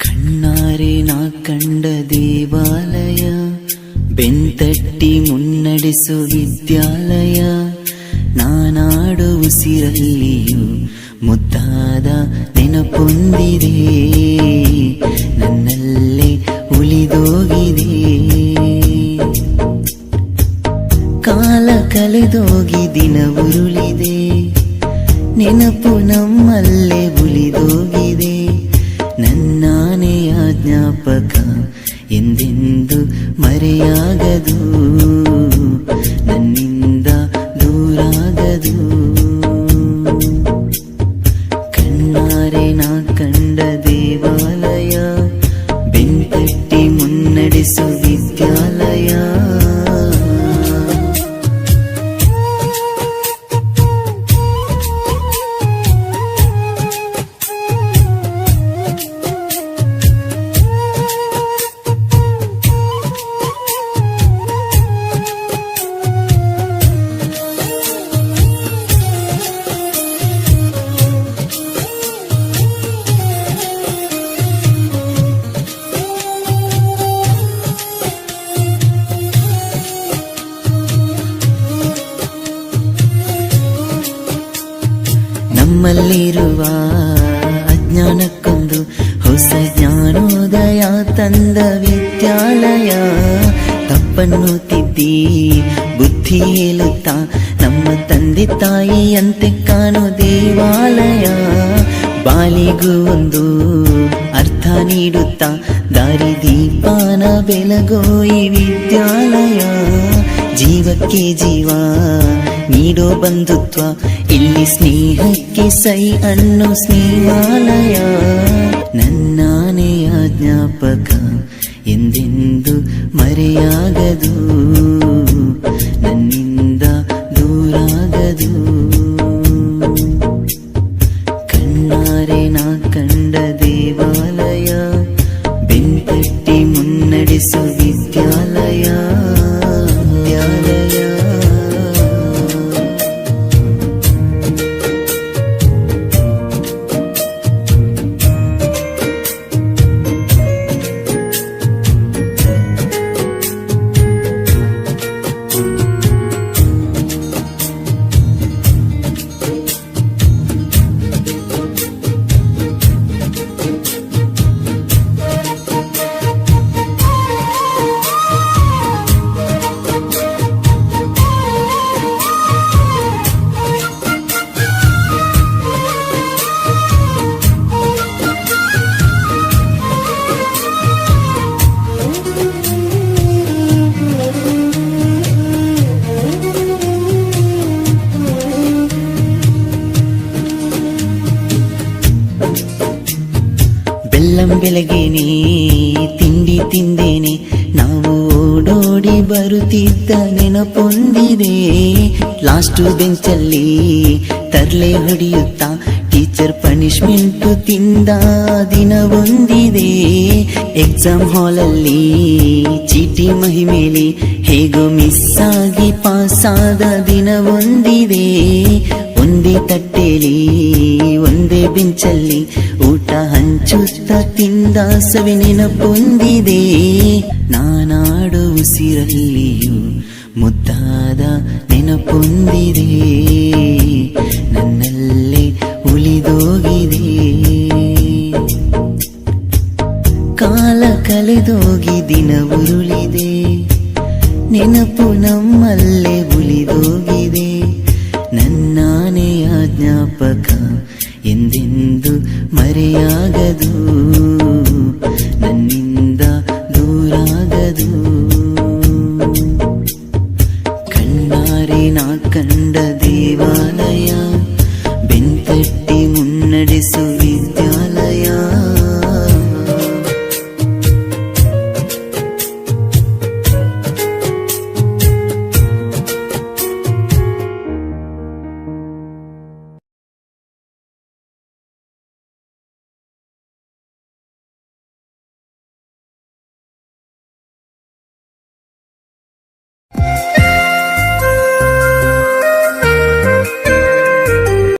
ಕಣ್ಣಾರೆ ನಾ ಕಂಡ ದೇವಾಲಯ, ಬೆಂತಟ್ಟಿ ಮುನ್ನಡೆಸು ವಿದ್ಯಾಲಯ. ನಾನಾಡು ಉಸಿರಲ್ಲಿಯೂ ಮುದ್ದಾದ ನೆನಪೊಂದಿದೆ, ನನ್ನಲ್ಲೇ ಉಳಿದೋಗಿದೆ. ಕಾಲ ಕಳೆದೋಗಿ ದಿನ ಉರುಳಿದೆ, ನೆನಪು ನಮ್ಮಲ್ಲೇ ಉಳಿದೋಗಿದೆ. ನನ್ನಾನೆಯ ಜ್ಞಾಪಕ ಎಂದೆಂದು ಮರೆಯಾಗದು, ನನ್ನಿಂದ ದೂರಾಗದು. ಕಣ್ಣಾರೆ ನಾ ಕಂಡ ದೇವಾಲಯ, ಬೆಂತಟ್ಟಿ ಮುನ್ನಡೆಸು ವಿದ್ಯಾಲಯ. ನಮ್ಮಲ್ಲಿರುವ ಅಜ್ಞಾನಕ್ಕೊಂದು ಹೊಸ ಜ್ಞಾನೋದಯ ತಂದ ವಿದ್ಯಾಲಯ. ತಪ್ಪನ್ನು ತಿದ್ದಿ ಬುದ್ಧಿ ಹೇಳುತ್ತಾ ನಮ್ಮ ತಂದೆ ತಾಯಿಯಂತೆ ಕಾಣೋ ದೇವಾಲಯ. ಬಾಲಿಗೂ ಒಂದು ಅರ್ಥ ನೀಡುತ್ತಾ ದಾರಿ ದೀಪಾನ ಬೆಳಗೋ ಈ ವಿದ್ಯಾಲಯ. ಜೀವಕ್ಕೆ ಜೀವ ನೀಡೋ ಬಂಧುತ್ವ, ಇಲ್ಲಿ ಸ್ನೇಹಕ್ಕೆ ಸೈ ಅನ್ನೋ ಸ್ನೇಹಾಲಯ. ನನ್ನಾನೆಯ ಜ್ಞಾಪಕ ಎಂದೆಂದು ಮರೆಯಾಗದು, ನನ್ನಿಂದ ದೂರಾಗದು. ಕಣ್ಣಾರೆ ನಾ ಕಂಡ ದೇವಾಲಯ, ಬೆಂತಟ್ಟಿ ಮುನ್ನಡೆಸು ವಿದ್ಯಾಲಯ. ಬೆಲ್ಲಂ ಬೆಳಗ್ಗೆನೆ ತಿಂಡಿ ತಿಂದೇನೆ, ನಾವು ಓಡೋಡಿ ಬರುತ್ತಿದ್ದ ನೆನಪೊಂದಿದೆ. ಲಾಸ್ಟ್ ಬೆಂಚಲ್ಲಿ ತರ್ಲೆ ಹೊಡೆಯುತ್ತಾ ಟೀಚರ್ ಪನಿಷ್ಮೆಂಟು ತಿಂದ ದಿನ ಒಂದಿದೆ. ಎಕ್ಸಾಮ್ ಹಾಲಲ್ಲಿ ಚೀಟಿ ಮಹಿಮೇಲೆ ಹೇಗೋ ಮಿಸ್ ಆಗಿ ಪಾಸಾದ ದಿನ ಒಂದಿದೆ. ಒಂದೇ ತಟ್ಟೆಲಿ ಒಂದೇ ಬೆಂಚಲ್ಲಿ ಊಟ ಹಂಚುತ್ತ ತಿಂದ ಸವಿ ನೆನಪೊಂದಿದೆ. ನಾನಾಡು ಉಸಿರಲ್ಲಿಯೂ ಮುದ್ದಾದ ನೆನಪೊಂದಿದೆ, ನನ್ನಲ್ಲೇ ಉಳಿದೋಗಿದೆ. ಕಾಲ ಕಳೆದೋಗಿ ದಿನ ಉರುಳಿದೆ, ನೆನಪು ನಮ್ಮಲ್ಲೇ ಉಳಿದೋಗಿದೆ. ನನ್ನಾನೆಯ ಜ್ಞಾಪಕ ಎಂದೆಂದು ಮರೆಯಾಗದು,